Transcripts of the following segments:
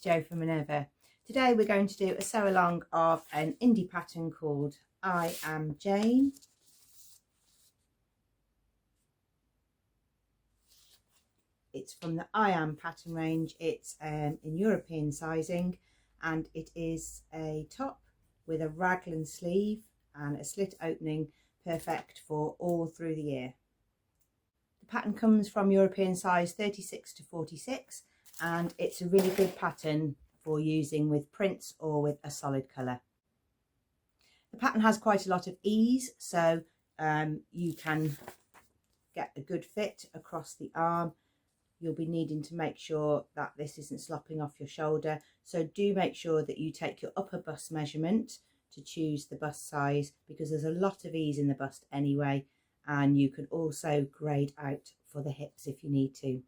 Jo from Minerva. Today we're going to do a sew along of an indie pattern called I Am Jain. It's from the I Am pattern range. It's in European sizing, and it is a top with a raglan sleeve and a slit opening, perfect for all through the year. The pattern comes from European size 36 to 46, and it's a really good pattern for using with prints or with a solid colour. The pattern has quite a lot of ease, so you can get a good fit across the arm. You'll be needing to make sure that this isn't slopping off your shoulder, so do make sure that you take your upper bust measurement to choose the bust size, because there's a lot of ease in the bust anyway, and you can also grade out for the hips if you need to.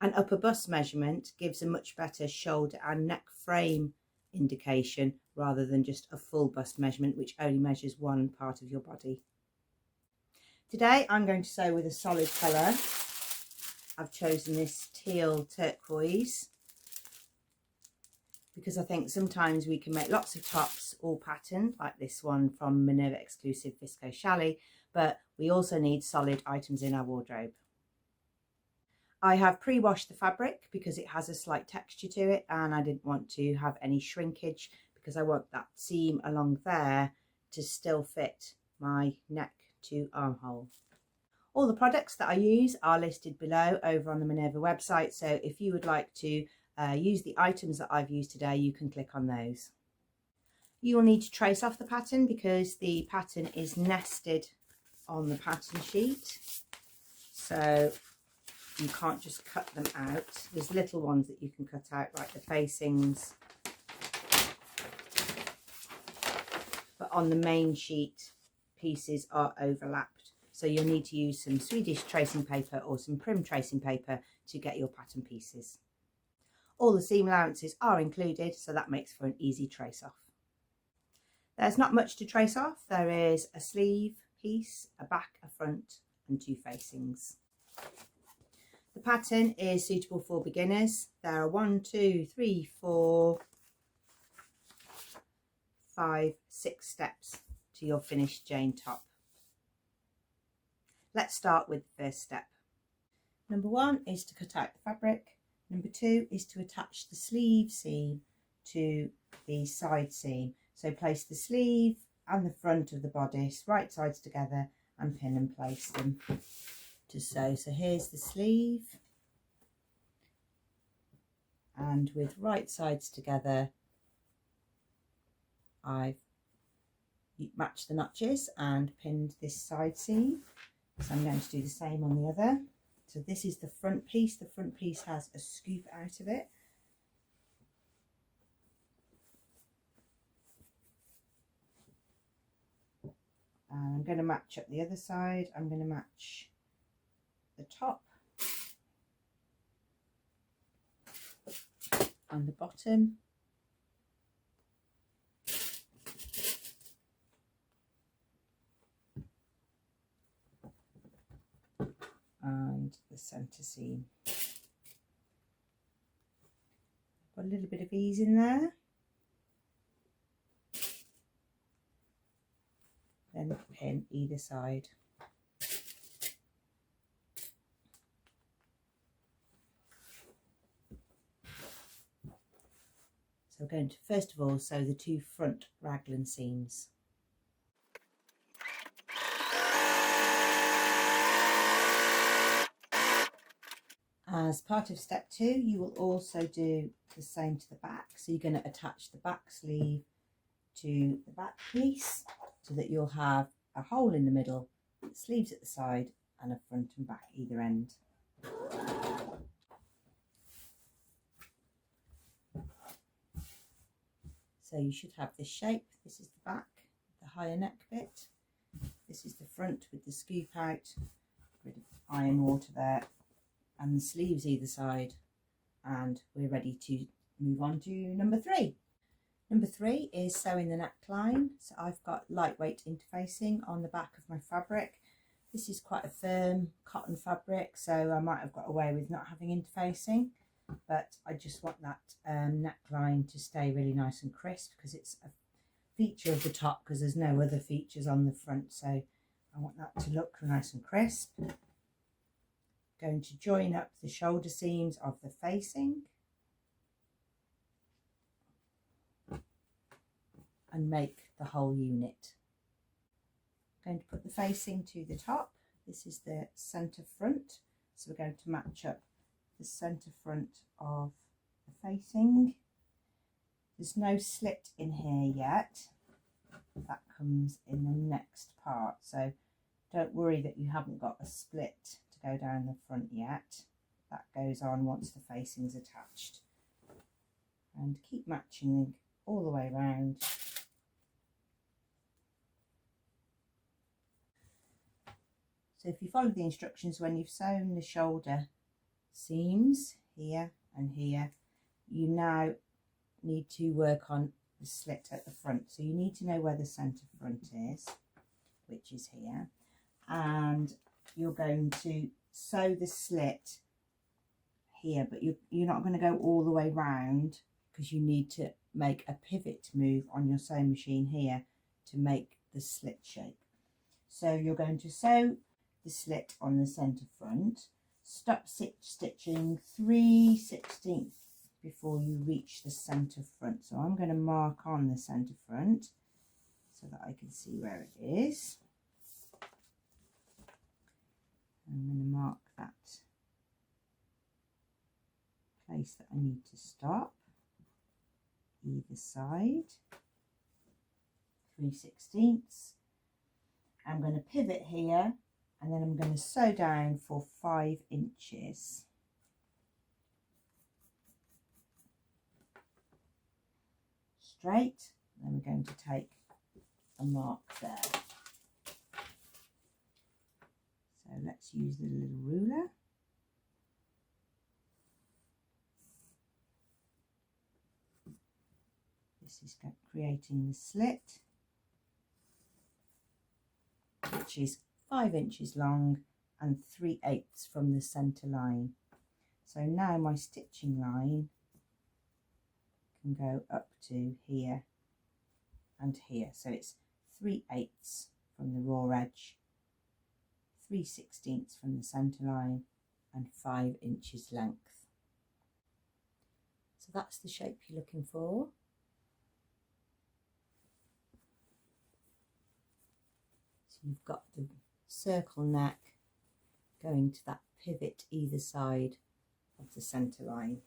An upper bust measurement gives a much better shoulder and neck frame indication rather than just a full bust measurement, which only measures one part of your body. Today I'm going to sew with a solid colour. I've chosen this teal turquoise because I think sometimes we can make lots of tops all patterned, like this one from Minerva exclusive Visco Chalet, but we also need solid items in our wardrobe. I have pre-washed the fabric because it has a slight texture to it, and I didn't want to have any shrinkage because I want that seam along there to still fit my neck to armhole. All the products that I use are listed below over on the Minerva website, so if you would like to use the items that I've used today, you can click on those. You will need to trace off the pattern because the pattern is nested on the pattern sheet, so you can't just cut them out. There's little ones that you can cut out, like the facings, but on the main sheet pieces are overlapped. So you'll need to use some Swedish tracing paper or some prim tracing paper to get your pattern pieces. All the seam allowances are included, so that makes for an easy trace off. There's not much to trace off. There is a sleeve piece, a back, a front, and two facings. The pattern is suitable for beginners. There are 1, 2, 3, 4, 5, 6 steps to your finished Jain top. Let's start with the first step. Number 1 is to cut out the fabric. Number 2 is to attach the sleeve seam to the side seam. So place the sleeve and the front of the bodice right sides together and pin and place them to sew. So here's the sleeve, and with right sides together I've matched the notches and pinned this side seam. So I'm going to do the same on the other. So this is the front piece. The front piece has a scoop out of it. And I'm going to match up the other side. I'm going to match the top and the bottom. And the centre seam. Got a little bit of ease in there. Then pin either side. So we're going to first of all sew the two front raglan seams. As part of step 2, you will also do the same to the back. So you're going to attach the back sleeve to the back piece so that you'll have a hole in the middle, sleeves at the side, and a front and back either end. So you should have this shape. This is the back, the higher neck bit. This is the front with the scoop out, bit of iron water there, and the sleeves either side, and we're ready to move on to number 3. Number 3 is sewing the neckline. So I've got lightweight interfacing on the back of my fabric. This is quite a firm cotton fabric, so I might have got away with not having interfacing. but I just want that neckline to stay really nice and crisp because it's a feature of the top, because there's no other features on the front, so I want that to look nice and crisp. Going to join up the shoulder seams of the facing and make the whole unit. I'm going to put the facing to the top. This is the centre front, so we're going to match up the centre front of the facing. There's no slit in here yet, that comes in the next part, so don't worry that you haven't got a split to go down the front yet. That goes on once the facing's attached. And keep matching them all the way around. So if you follow the instructions, when you've sewn the shoulder seams here and here, you now need to work on the slit at the front. So you need to know where the centre front is, which is here, and you're going to sew the slit here, but you're not going to go all the way round, because you need to make a pivot move on your sewing machine here to make the slit shape. So you're going to sew the slit on the centre front, stop stitching 3/16 before you reach the centre front. So I'm going to mark on the centre front so that I can see where it is. I'm going to mark that place that I need to stop, either side, 3/16. I'm going to pivot here, and then I'm going to sew down for 5 inches. Straight, then we're going to take a mark there. So let's use the little ruler. This is creating the slit, which is 5 inches long and 3/8 from the centre line. So now my stitching line can go up to here and here. So it's 3/8 from the raw edge, 3/16 from the centre line, and 5 inches length. So that's the shape you're looking for. So you've got the circle neck going to that pivot either side of the centre line.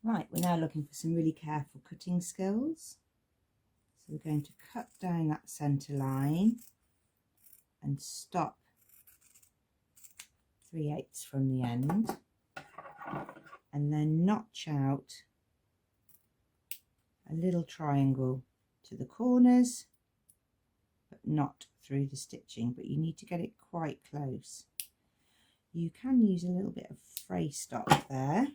Right, we're now looking for some really careful cutting skills. So we're going to cut down that centre line and stop 3/8 from the end, and then notch out a little triangle to the corners, but not through the stitching, but you need to get it quite close. You can use a little bit of fray stop there.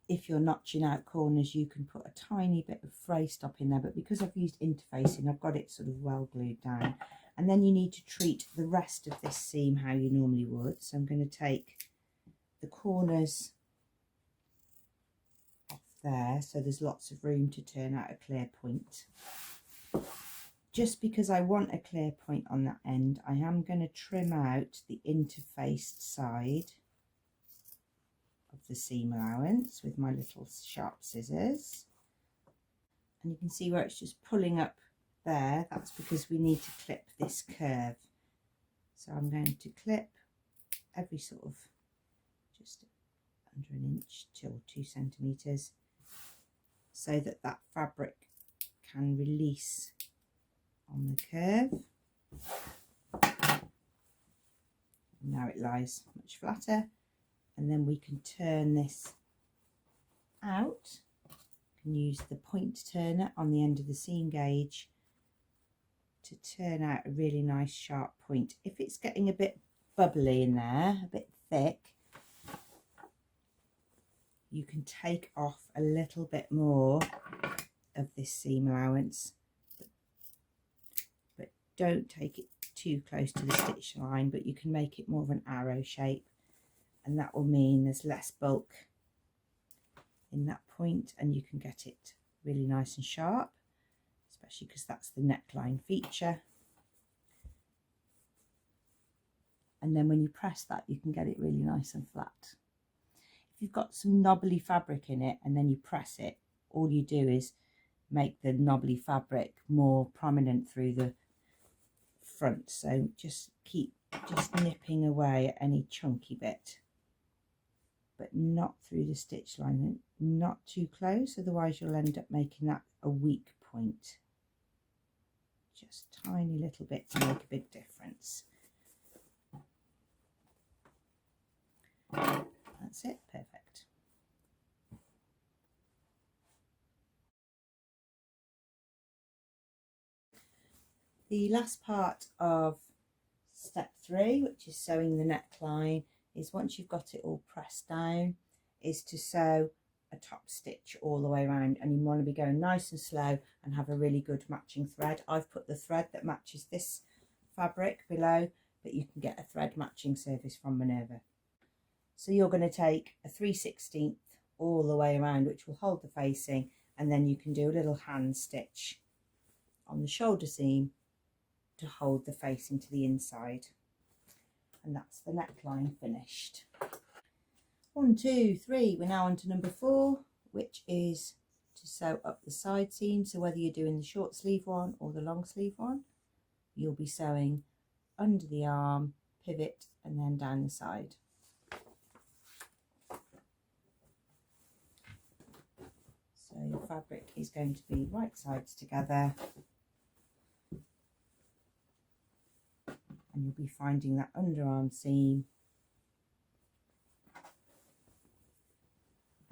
If you're notching out corners, you can put a tiny bit of fray stop in there, but because I've used interfacing, I've got it sort of well glued down. And then you need to treat the rest of this seam how you normally would. So I'm going to take the corners off there, so there's lots of room to turn out a clear point. Just because I want a clear point on that end, I am going to trim out the interfaced side of the seam allowance with my little sharp scissors. And you can see where it's just pulling up there. That's because we need to clip this curve. So I'm going to clip every sort of just under an inch till 2 centimeters, so that that fabric can release on the curve. Now it lies much flatter, and then we can turn this out. You can use the point turner on the end of the seam gauge to turn out a really nice sharp point. If it's getting a bit bubbly in there, a bit thick, you can take off a little bit more of this seam allowance, but don't take it too close to the stitch line, but you can make it more of an arrow shape, and that will mean there's less bulk in that point and you can get it really nice and sharp, especially because that's the neckline feature. And then when you press that, you can get it really nice and flat. If you've got some knobbly fabric in it and then you press it, all you do is make the knobbly fabric more prominent through the front. So just keep nipping away at any chunky bit, but not through the stitch line, not too close, otherwise you'll end up making that a weak point. Just tiny little bit to make a big difference. That's it, perfect. The last part of step 3, which is sewing the neckline, is once you've got it all pressed down, is to sew a top stitch all the way around, and you want to be going nice and slow and have a really good matching thread. I've put the thread that matches this fabric below, but you can get a thread matching service from Minerva. So you're going to take a 3/16 all the way around, which will hold the facing, and then you can do a little hand stitch on the shoulder seam to hold the facing to the inside. And that's the neckline finished. 1, 2, 3, we're now on to number 4, which is to sew up the side seam. So whether you're doing the short sleeve one or the long sleeve one, you'll be sewing under the arm, pivot, and then down the side. So your fabric is going to be right sides together, and you'll be finding that underarm seam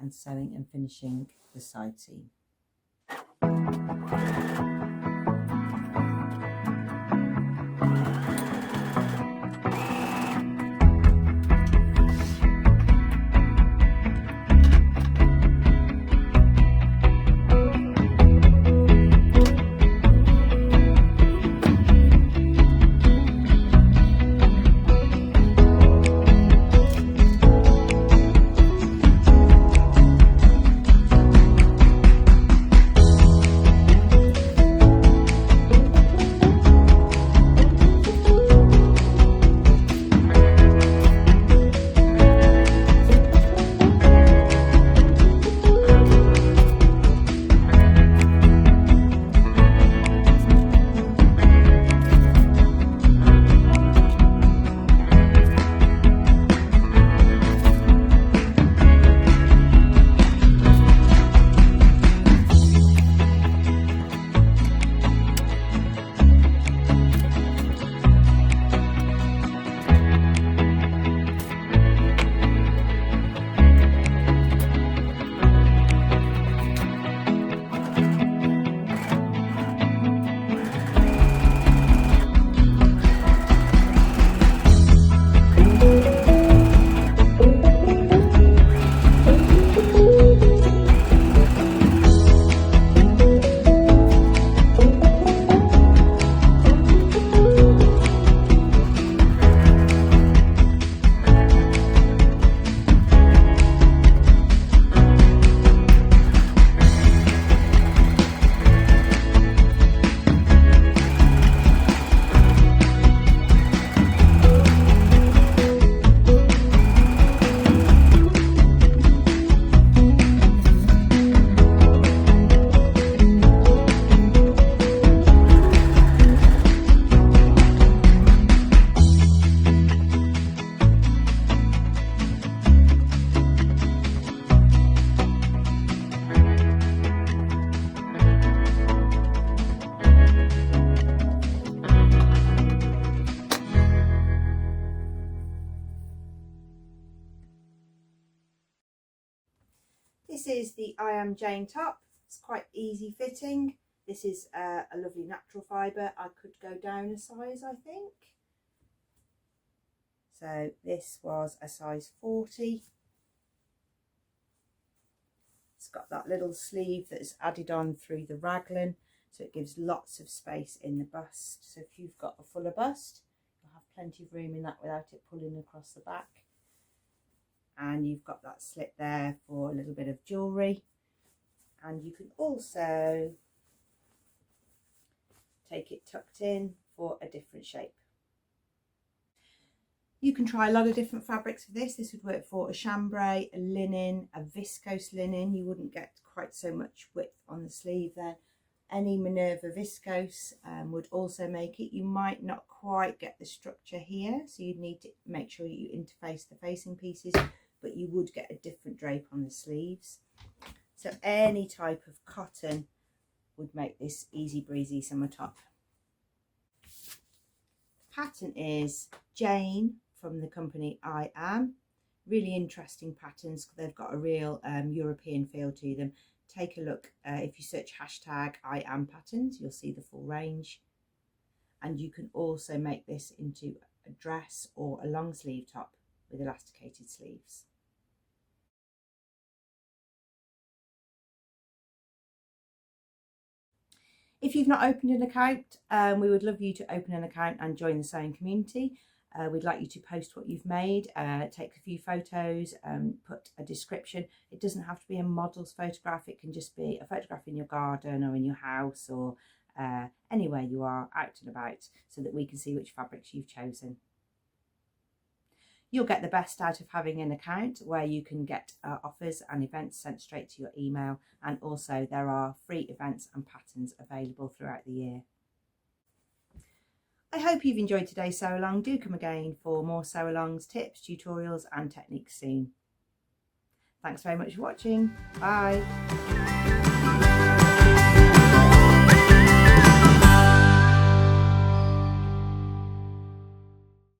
and sewing and finishing the side seam. This is the IAM Jain top. It's quite easy fitting. This is a lovely natural fibre. I could go down a size, I think. So this was a size 40. It's got that little sleeve that's added on through the raglan. so it gives lots of space in the bust. So if you've got a fuller bust, you'll have plenty of room in that without it pulling across the back. And you've got that slit there for a little bit of jewellery. And you can also take it tucked in for a different shape. You can try a lot of different fabrics for this. This would work for a chambray, a linen, a viscose linen. You wouldn't get quite so much width on the sleeve then. Any Minerva viscose would also make it. You might not quite get the structure here, so you'd need to make sure you interface the facing pieces, but you would get a different drape on the sleeves. So any type of cotton would make this easy breezy summer top. The pattern is Jain from the company IAM. Really interesting patterns. They've got a real European feel to them. Take a look. If you search hashtag IAM Patterns, you'll see the full range. And you can also make this into a dress or a long sleeve top with elasticated sleeves. If you've not opened an account, we would love you to open an account and join the sewing community. We'd like you to post what you've made, take a few photos, put a description. It doesn't have to be a model's photograph. It can just be a photograph in your garden or in your house or anywhere you are out and about, so that we can see which fabrics you've chosen. You'll get the best out of having an account where you can get offers and events sent straight to your email, and also there are free events and patterns available throughout the year. I hope you've enjoyed today's sew along. Do come again for more sew alongs, tips, tutorials and techniques soon. Thanks very much for watching. Bye.